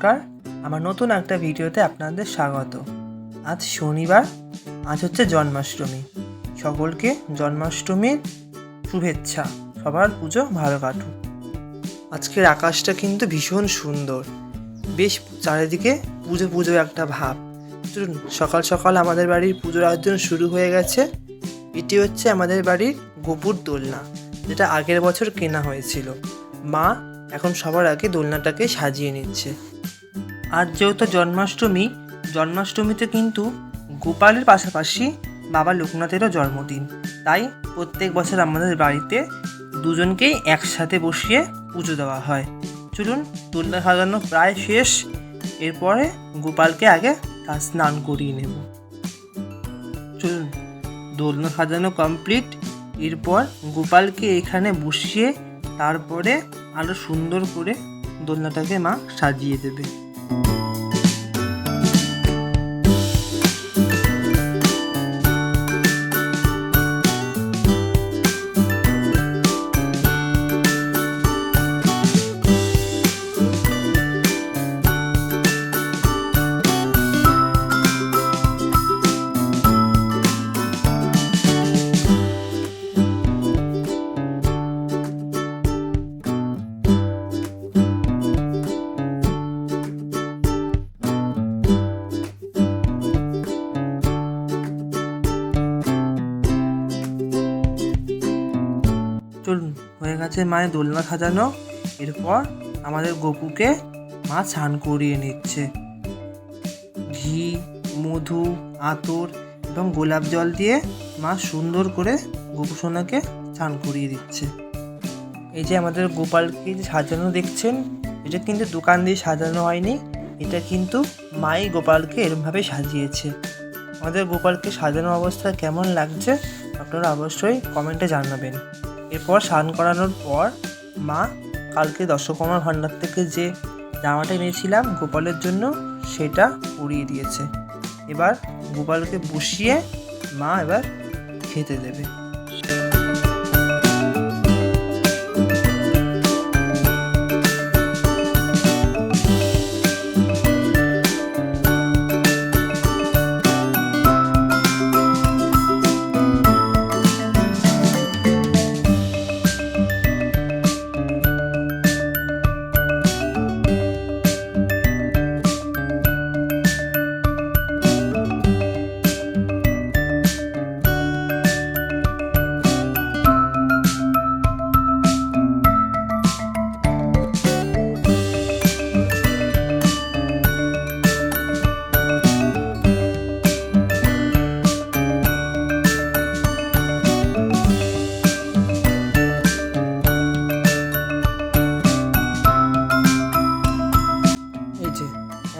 নমস্কার, আমার নতুন একটা ভিডিওতে আপনাদের স্বাগত। আজ শনিবার, আজ হচ্ছে জন্মাষ্টমী। সকলকে জন্মাষ্টমীর শুভেচ্ছা। সবার পুজো ভালো কাটুক। আজকের আকাশটা কিন্তু ভীষণ সুন্দর, বেশ চারিদিকে পুজো পুজো একটা ভাব। চলুন, সকাল সকাল আমাদের বাড়ির পুজোর আয়োজন শুরু হয়ে গেছে। এটি হচ্ছে আমাদের বাড়ির গোপুর দোলনা, যেটা আগের বছর কেনা হয়েছিল। মা এখন সবার আগে দোলনাটাকে সাজিয়ে নিচ্ছে। আর যেহেতু জন্মাষ্টমীতে কিন্তু গোপালের পাশাপাশি বাবা লোকনাথেরও জন্মদিন, তাই প্রত্যেক বছর আমাদের বাড়িতে দুজনকেই একসাথে বসিয়ে পুজো দেওয়া হয়। চলুন, দোলনা সাজানো প্রায় শেষ। এরপরে গোপালকে আগে তার স্নান করিয়ে নেব। চলুন, দোলনা সাজানো কমপ্লিট। এরপর গোপালকে এখানে বসিয়ে তারপরে আরও সুন্দর করে দোলনাটাকে মা সাজিয়ে দেবে। চলুন, হয়ে গেছে মায়ের দোলনা সাজানো। এরপর আমাদের গপুকে মা স্নান করিয়ে নিচ্ছে। ঘি, মধু, আতর এবং গোলাপ জল দিয়ে মা সুন্দর করে গপু সোনাকে স্নান করিয়ে দিচ্ছে। এই যে আমাদের গোপালকে যে সাজানো দেখছেন, এটা কিন্তু দোকান দিয়ে সাজানো হয়নি, এটা কিন্তু মাই গোপালকে এরমভাবে সাজিয়েছে। আমাদের গোপালকে সাজানো অবস্থা কেমন লাগছে আপনারা অবশ্যই কমেন্টে জানাবেন। এরপর স্নান করানোর পর মা কালকে দশকর্মা ভাণ্ডার থেকে যে জামাটা নিয়েছিলাম গোপালের জন্য, সেটা পরিয়ে দিয়েছে। এবার গোপালকে বসিয়ে মা এবার খেতে দেবে।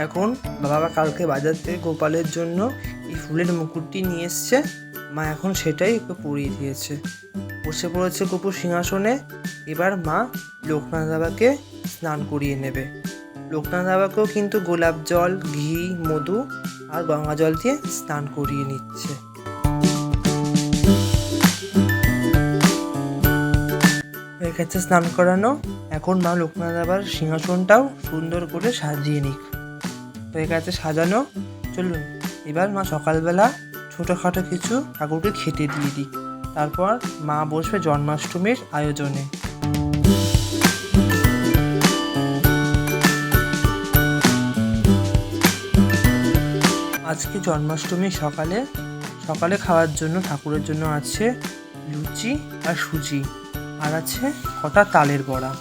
এখন বাবা কালকে বাজার থেকে গোপালের জন্য এই ফুলের মুকুটটি নিয়ে এসছে। মা এখন সেটাই ওকে পরিয়ে দিয়েছে। বসে পড়েছে গোপুর সিংহাসনে। এবার মা লোকনাথ বাবাকে স্নান করিয়ে নেবে। লোকনাথ বাবাকেও কিন্তু গোলাপ জল, ঘি, মধু আর গঙ্গা জল দিয়ে স্নান করিয়ে নিচ্ছে। হয়ে গেছে স্নান করানো। এখন মা লোকনাথ বাবার সিংহাসনটাও সুন্দর করে সাজিয়ে নিক। হয়ে গেছে সাজানো। চলুন, এবার মা সকালবেলা ছোটোখাটো কিছু ঠাকুরকে খেতে দিয়ে দিই। তারপর মা বসবে জন্মাষ্টমীর আয়োজনে। আজকে জন্মাষ্টমী সকালে খাওয়ার জন্য ঠাকুরের জন্য আছে লুচি আর সুজি, আর আছে কটা তালের বড়া।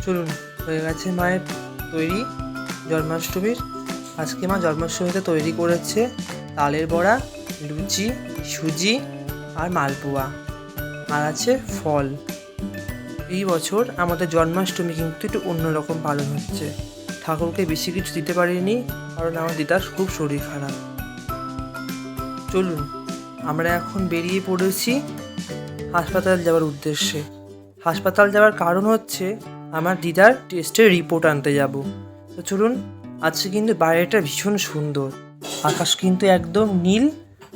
চলুন, হয়ে গেছে মায়ের তৈরি জন্মাষ্টমীর। আজকে মা জন্মাষ্টমীতে তৈরি করেছে তালের বড়া, লুচি, সুজি আর মালপোয়া, আর আছে ফল। এই বছর আমাদের জন্মাষ্টমী কিন্তু একটু অন্যরকম পালন হচ্ছে। ঠাকুরকে বেশি কিছু দিতে পারিনি, কারণ আমার দিদার খুব শরীর খারাপ। চলুন, আমরা এখন বেরিয়ে পড়েছি হাসপাতাল যাওয়ার উদ্দেশ্যে। হাসপাতাল যাওয়ার কারণ হচ্ছে আমার দিদার টেস্টের রিপোর্ট আনতে যাব। তো চলুন, আজকে কিন্তু বাইরেটা ভীষণ সুন্দর, আকাশ কিন্তু একদম নীল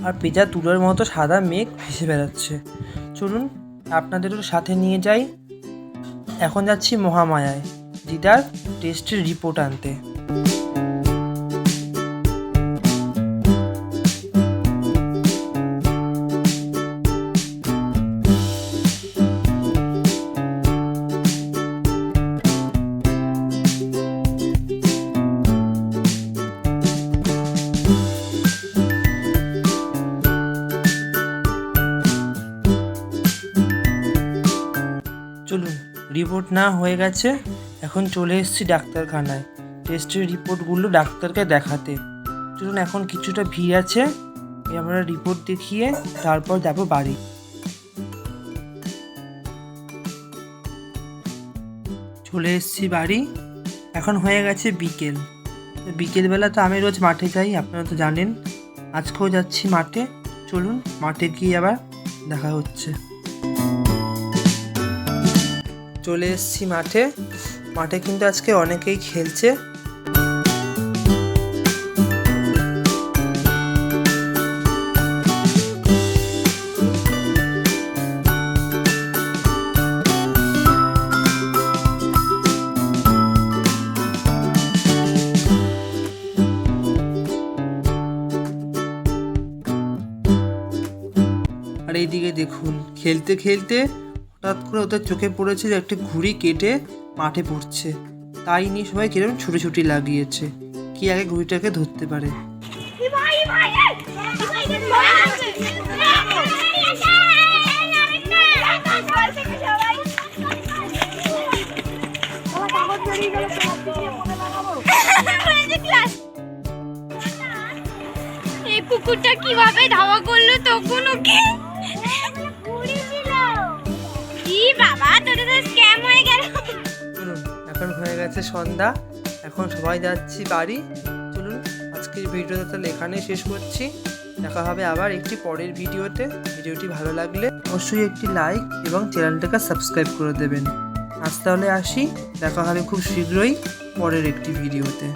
আর পেঁজা তুলোর মতো সাদা মেঘ ভেসে বেড়াচ্ছে। চলুন আপনাদেরও সাথে নিয়ে যাই। এখন যাচ্ছি মহামায়ায় দিদার টেস্টের রিপোর্ট আনতে। চলুন, রিপোর্ট না হয়ে গেছে, এখন চলে এসেছি ডাক্তারখানায় টেস্টের রিপোর্টগুলো ডাক্তারকে দেখাতে। চলুন, এখন কিছুটা ভিড় আছে, আমরা রিপোর্ট দেখিয়ে তারপর যাব বাড়ি। চলে এসেছি বাড়ি, এখন হয়ে গেছে বিকেল। বিকেলবেলা তো আমি রোজ মাঠে যাই, আপনারা তো জানেন, আজকেও যাচ্ছি মাঠে। চলুন মাঠে গিয়ে আবার দেখা হচ্ছে। চলে এসেছি মাঠে, মাঠে কিন্তু আজকে অনেকেই খেলছে। আর এইদিকে দেখুন, খেলতে খেলতে হঠাৎ করে ওদের চোখে পড়েছে যে একটি ঘুড়ি কেটে মাঠে পড়ছে, তাই নিয়ে সবাই কিরকম ছুটোছুটি লাগিয়েছে, কি আগে ঘুড়িটাকে ধরতে পারে। এই কুকুরটা কিভাবে ধাওয়া করলো তখন ওকে? কি বাবা, তোদের তো স্ক্যাম হয়ে গেল। চলুন, এখন হয়ে গেছে সন্ধ্যা, এখন সবাই যাচ্ছি বাড়ি। চলুন, আজকের ভিডিওটা তাহলে এখানেই শেষ করছি। দেখা হবে আবার একটি পরের ভিডিওতে। ভিডিওটি ভালো লাগলে অবশ্যই একটি লাইক এবং চ্যানেলটাকে সাবস্ক্রাইব করে দেবেন। আজ তাহলে আসি, দেখা হবে খুব শীঘ্রই পরের একটি ভিডিওতে।